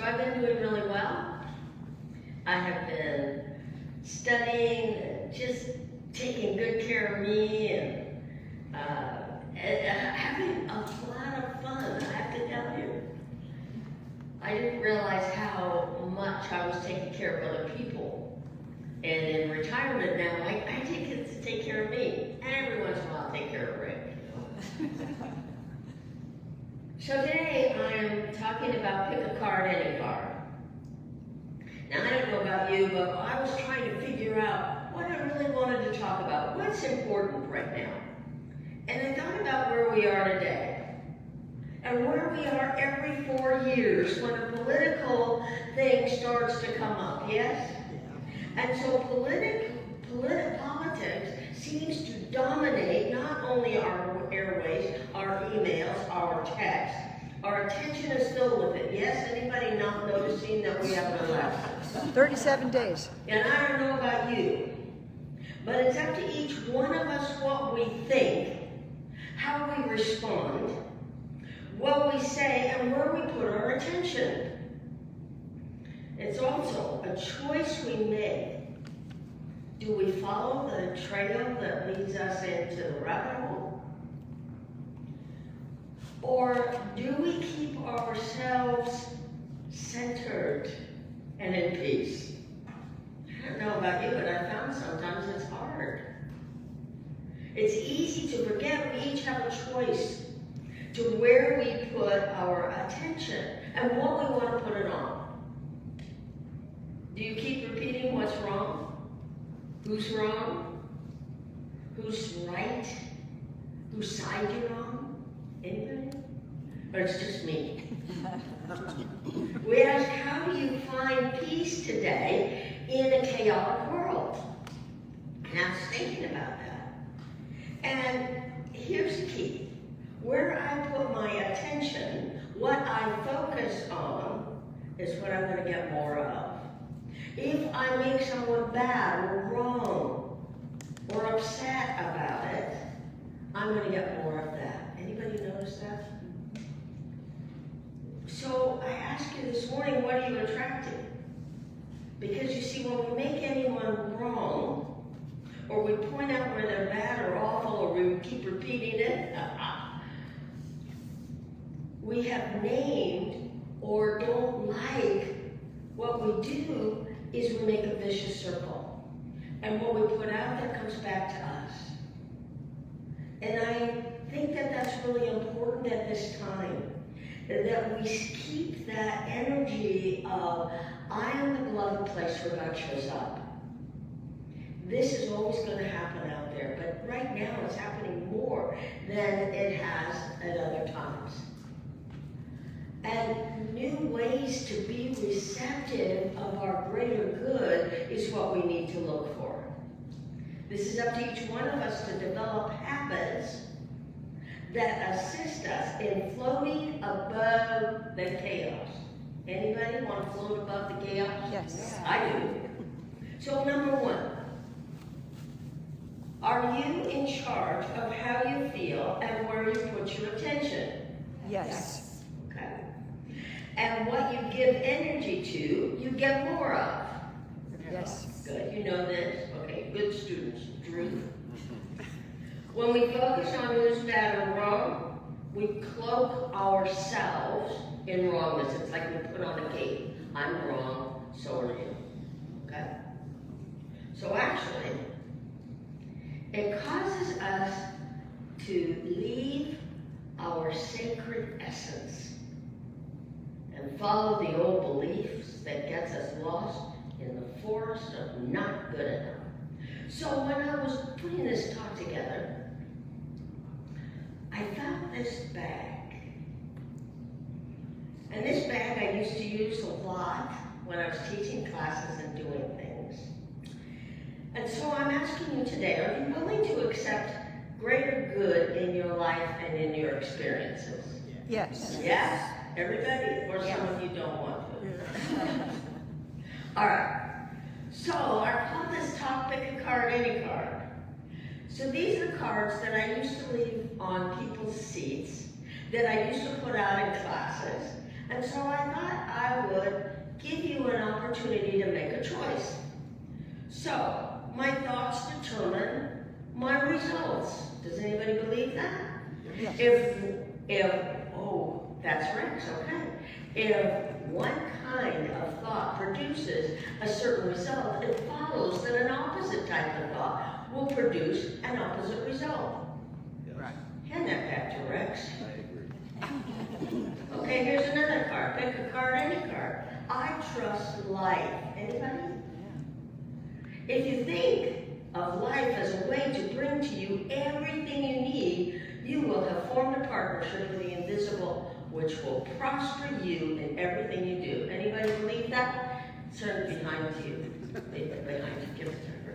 I've been doing really well. I have been studying and just taking good care of me and having a lot of fun, I have to tell you. I didn't realize how much I was taking care of other people. And in retirement now, I take it to take care of me. And every once in a while, I'll take care of Rick. So today, I am talking about pick a card, any card. Now, I don't know about you, but I was trying to figure out what I really wanted to talk about. What's important right now? And I thought about where we are today. And where we are every 4 years when a political thing starts to come up, yes? And so politics seems to dominate not only our airways, our emails, our texts. Our attention is filled with it. Yes? Anybody not noticing that we have no left? 37 days. And I don't know about you, but it's up to each one of us what we think, how we respond, what we say, and where we put our attention. It's also a choice we make. Do we follow the trail that leads us into the rabbit hole? Or do we keep ourselves centered and in peace? I don't know about you, but I found sometimes it's hard. It's easy to forget we each have a choice to where we put our attention and what we want to put it on. Do you keep repeating what's wrong? Who's wrong? Who's right? Whose side you're on? Anybody? Or it's just me? We ask, how do you find peace today in a chaotic world? And I was thinking about that. And here's the key. Where I put my attention, what I focus on, is what I'm going to get more of. If I make someone bad or wrong or upset about it, I'm going to get more of that. Anybody notice that? So I ask you this morning, what are you attracting? Because you see, when we make anyone wrong, or we point out where they're bad or awful, or we keep repeating it, we have named or don't like what we do is we make a vicious circle. And what we put out there comes back to us. And I think that that's really important at this time, that we keep that energy of, I am the beloved place where God shows up. This is always going to happen out there, but right now it's happening more than it has at other times. And new ways to be receptive of our greater good is what we need to look for. This is up to each one of us to develop habits that assist us in floating above the chaos. Anybody want to float above the chaos? Yes. I do. So number one, are you in charge of how you feel and where you put your attention? Yes. Okay. And what you give energy to, you get more of. Yes. Good. You know this? Okay, good students. Drew. When we focus on who's bad or wrong, we cloak ourselves in wrongness. It's like we put on a cape. I'm wrong, so are you. Okay? So actually, it causes us to leave our sacred essence and follow the old beliefs that gets us lost in the forest of not good enough. So when I was putting this talk together, I found this bag. And this bag I used to use a lot when I was teaching classes and doing things. And so I'm asking you today, are you willing to accept greater good in your life and in your experiences? Yes. Yes? Everybody? Or some of you don't want to? All right. So I call this talk, pick a card, any card. So these are cards that I used to leave on people's seats, that I used to put out in classes. And so I thought I would give you an opportunity to make a choice. So, my thoughts determine my results. Does anybody believe that? Yes. Oh, that's Rex, okay. If one kind of thought produces a certain result, it follows that an opposite type of thought will produce an opposite result. Right. Hand that back to Rex. I agree. Okay, here's another card. Pick a card, any card. I trust life. Anybody? If you think of life as a way to bring to you everything you need, you will have formed a partnership with the invisible, which will prosper you in everything you do. Anybody believe that? Turn it behind you. Behind you. Give it to her.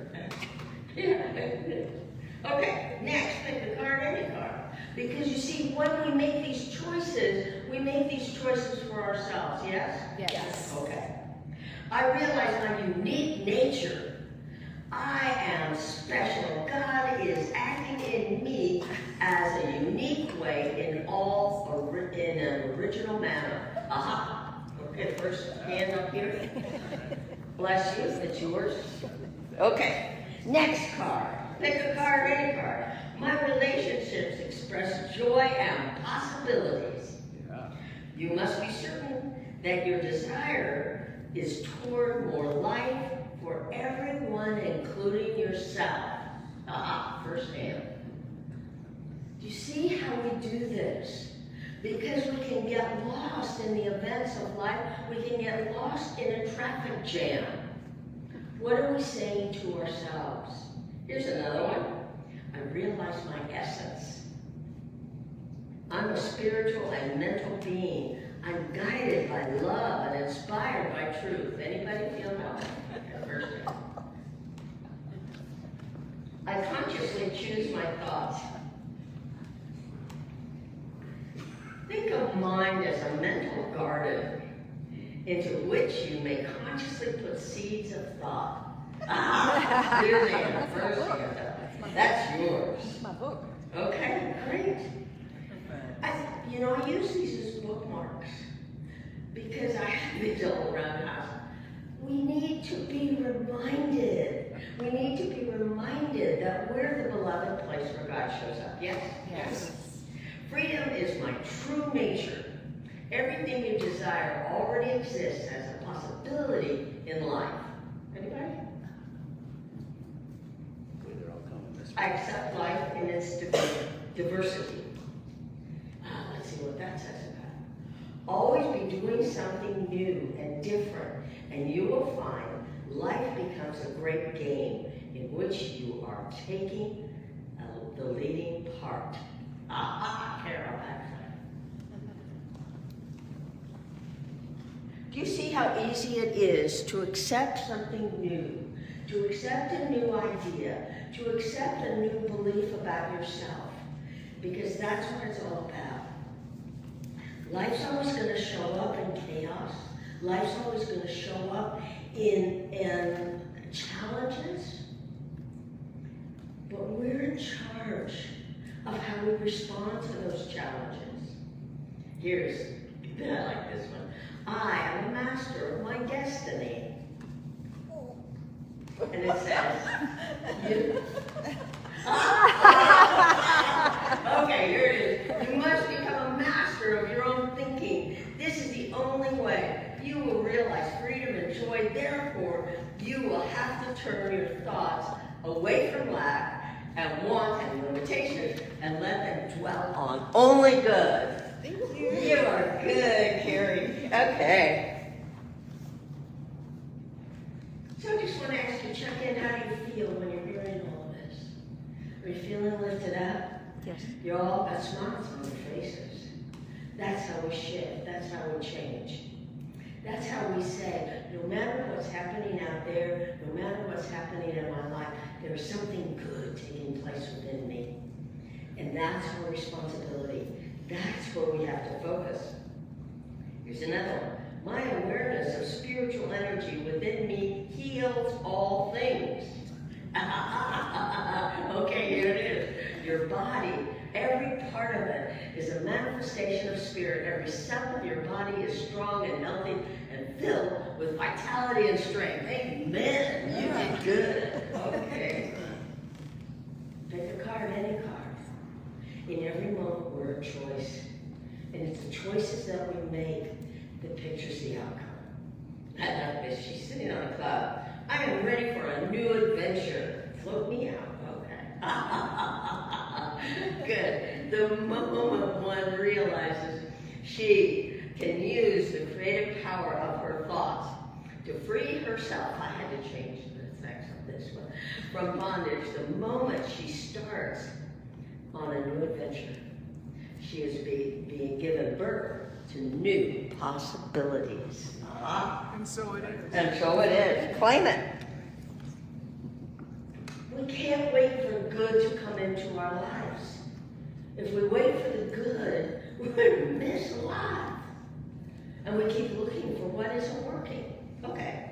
Yeah. Okay, next, pick a card, any card. Because you see, when we make these choices, we make these choices for ourselves, yes? Yes. Okay. I realize my unique nature. I am special. God is acting in me as a unique way in an original manner. Aha. Okay, first hand up here. Bless you, it's yours. Okay, next card. Pick a card, any card. My relationships express joy and possibilities. Yeah. You must be certain that your desire is toward more life for everyone, including yourself. Aha, first hand. Do you see how we do this? Because we can get lost in the events of life. We can get lost in a traffic jam. What are we saying to ourselves? Here's another one. I realize my essence. I'm a spiritual and mental being. I'm guided by love and inspired by truth. Anybody feel that? First hand. I consciously choose my thoughts. Think of mind as a mental garden into which you may consciously put seeds of thought. Ah, clear hand, first hand. That's yours. It's my book. Okay, great. I use these as bookmarks because I have these all around the house. We need to be reminded. We need to be reminded that we're the beloved place where God shows up. Yes? Yes. Freedom is my true nature. Everything you desire already exists as a possibility in life. Anybody? They're all coming this way. I accept life in its diversity. Let's see what that says about it. Always be doing something new and different, and you will find life becomes a great game in which you are taking the leading part. Carol, do you see how easy it is to accept something new, to accept a new idea, to accept a new belief about yourself? Because that's what it's all about. Life's always going to show up in chaos. Life's always going to show up in challenges. But we're in charge of how we respond to those challenges. I like this one. I am a master of my destiny. And it says, okay, here it is. You must become a master of your own thinking. This is the only way. You will realize freedom and joy. Therefore, you will have to turn your thoughts away from lack and want and limitations and let them dwell on only good. Thank you. You are good, Carrie. Okay. So I just want to ask you, check in. How do you feel when you're hearing all of this? Are you feeling lifted up? Yes. You all got smiles on your faces. That's how we shift. That's how we change. That's how we say, no matter what's happening out there, no matter what's happening in my life, there's something good taking place within me. And that's our responsibility. That's where we have to focus. Here's another one. My awareness of spiritual energy within me heals all things. Okay, here it is. Your body Every part of it is a manifestation of spirit. Every cell of your body is strong and healthy and filled with vitality and strength. Amen. You did good. Okay. Pick a card, any card. In every moment, we're a choice. And it's the choices that we make that pictures the outcome. I love this. She's sitting on a cloud. I am ready for a new adventure. Float me out. Okay. Good. The moment one realizes she can use the creative power of her thoughts to free herself. I had to change the text of this one. From bondage. The moment she starts on a new adventure, she is being given birth to new possibilities. And so it is. And so it is. Claim it. We can't wait for good to come into our lives. If we wait for the good, we're going to miss a lot. And we keep looking for what isn't working. Okay,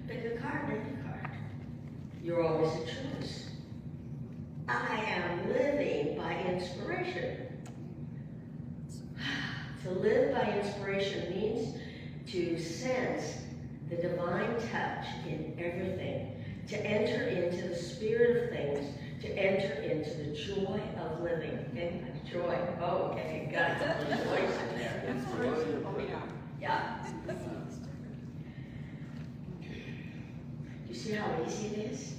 pick a card, pick a card. You're always a choice. I am living by inspiration. To live by inspiration means to sense the divine touch in everything, to enter into the spirit of things, to enter into the joy of living. Okay? Joy. Oh, okay, got a couple of joys in there. Oh, yeah. Yeah. You see how easy it is?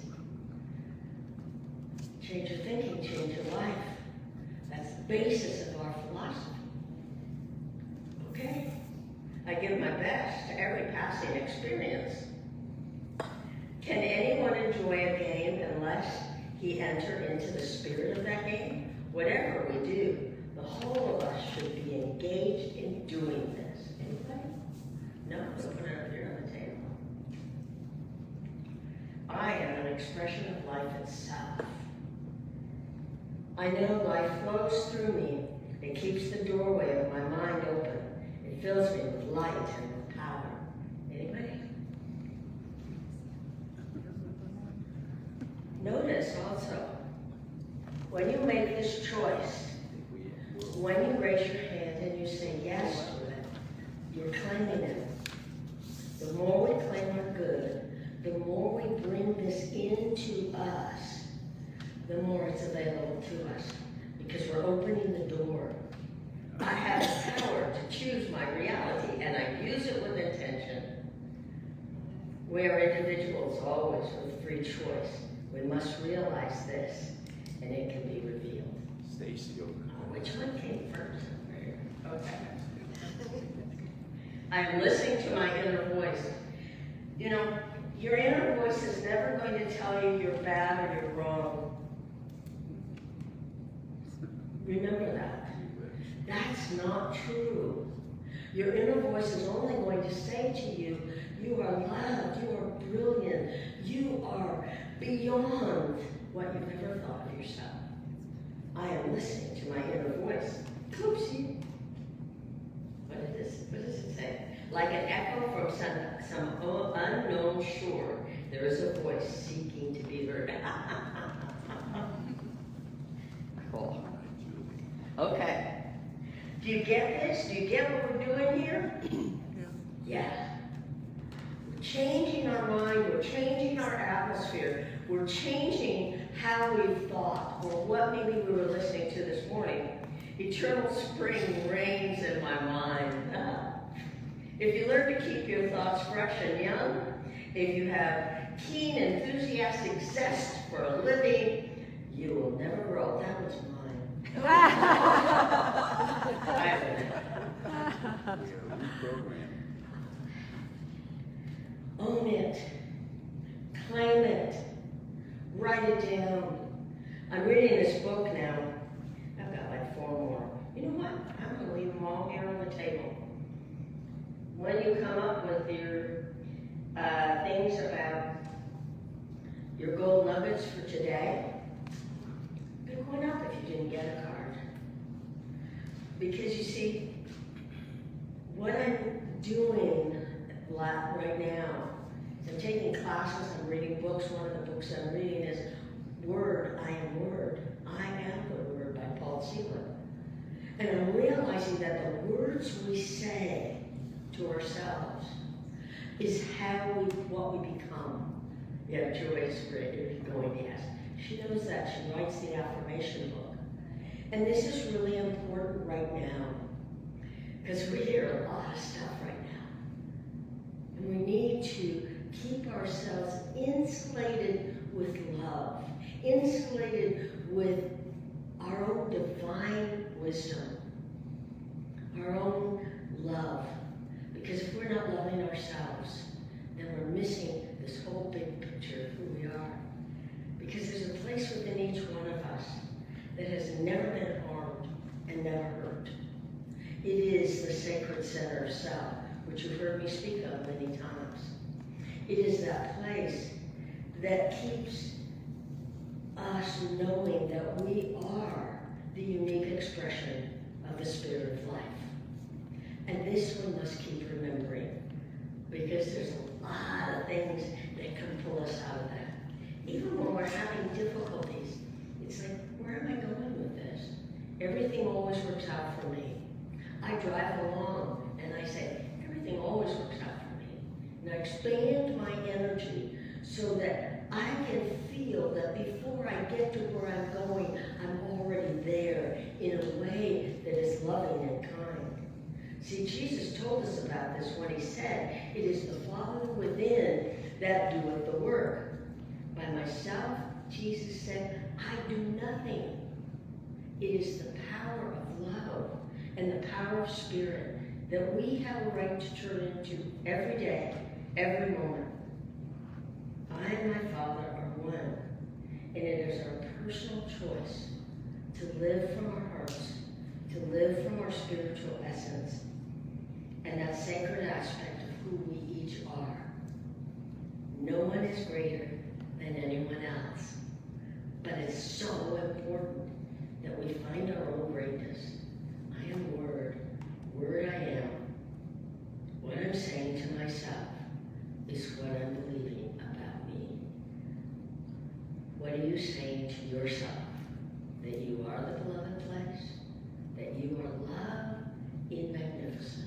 Change your thinking, change your life. That's the basis of our philosophy. Okay? I give my best to every passing experience. Can anyone enjoy a game unless he enter into the spirit of that game? Whatever we do, the whole of us should be engaged in doing this. Anybody? No? Put it up here on the table. I am an expression of life itself. I know life flows through me. It keeps the doorway of my mind open. It fills me with light and with power. Anybody? Notice also, when you make this choice, when you raise your hand and you say yes to it, you're claiming it. The more we claim our good, the more we bring this into us, the more it's available to us, because we're opening the door. I have the power to choose my reality, and I use it with intention. We are individuals always with free choice. We must realize this, and it can be revealed. Stacy over. Which one came first? Okay. I am listening to my inner voice. You know, your inner voice is never going to tell you you're bad or you're wrong. Remember that. That's not true. Your inner voice is only going to say to you, you are loved, you are brilliant, you are beyond what you've ever thought of yourself. I am listening to my inner voice. Oopsie. What does it say? Like an echo from some unknown shore, there is a voice seeking to be heard. Cool. Okay. Do you get this? Do you get what we're doing here? Yeah. We're changing our mind, we're changing our atmosphere, we're changing how we've thought, or what maybe we were listening to this morning. Eternal spring reigns in my mind. If you learn to keep your thoughts fresh and young, if you have keen, enthusiastic zest for a living, you will never grow. That was mine. I have it. Own it. Claim it. Write it down. I'm reading this book now. I've got like 4 more. You know what? I'm going to leave them all here on the table. When you come up with your things about your gold nuggets for today, pick one up if you didn't get a card. Because you see, what I'm doing right now is I'm taking classes, I'm reading books. One of the books I'm reading is Word, I Am Word. I Am the Word by Paul called Selah. And I'm realizing that the words we say to ourselves is what we become. Yeah, Joyce is going, yes. She knows that. She writes the affirmation book. And this is really important right now, because we hear a lot of stuff right now. And we need to keep ourselves insulated with love, insulated with our own divine wisdom, our own love. Because if we're not loving ourselves, then we're missing this whole big picture of who we are. Because there's a place within each one of us that has never been harmed and never hurt. It is the sacred center of self, which you've heard me speak of many times. It is that place that keeps us knowing that we are the unique expression of the spirit of life. And this one must keep remembering, because there's a lot of things that can pull us out of that. Even when we're having difficulties, it's like, where am I going with this? Everything always works out for me. I drive along and I say, everything always works out for me. And I expand my energy so that I can feel that before I get to where I'm going, I'm already there in a way that is loving and kind. See, Jesus told us about this when he said, it is the Father within that doeth the work. By myself, Jesus said, I do nothing. It is the power of love and the power of spirit that we have a right to turn into every day, every moment. I and my Father are one, and it is our personal choice to live from our hearts, to live from our spiritual essence, and that sacred aspect of who we each are. No one is greater than anyone else, but it's so important that we find our own greatness. I am Word, Word I am. What I'm saying to myself is what I'm believing about me. What are you saying to yourself? That you are the beloved place, that you are love in magnificence.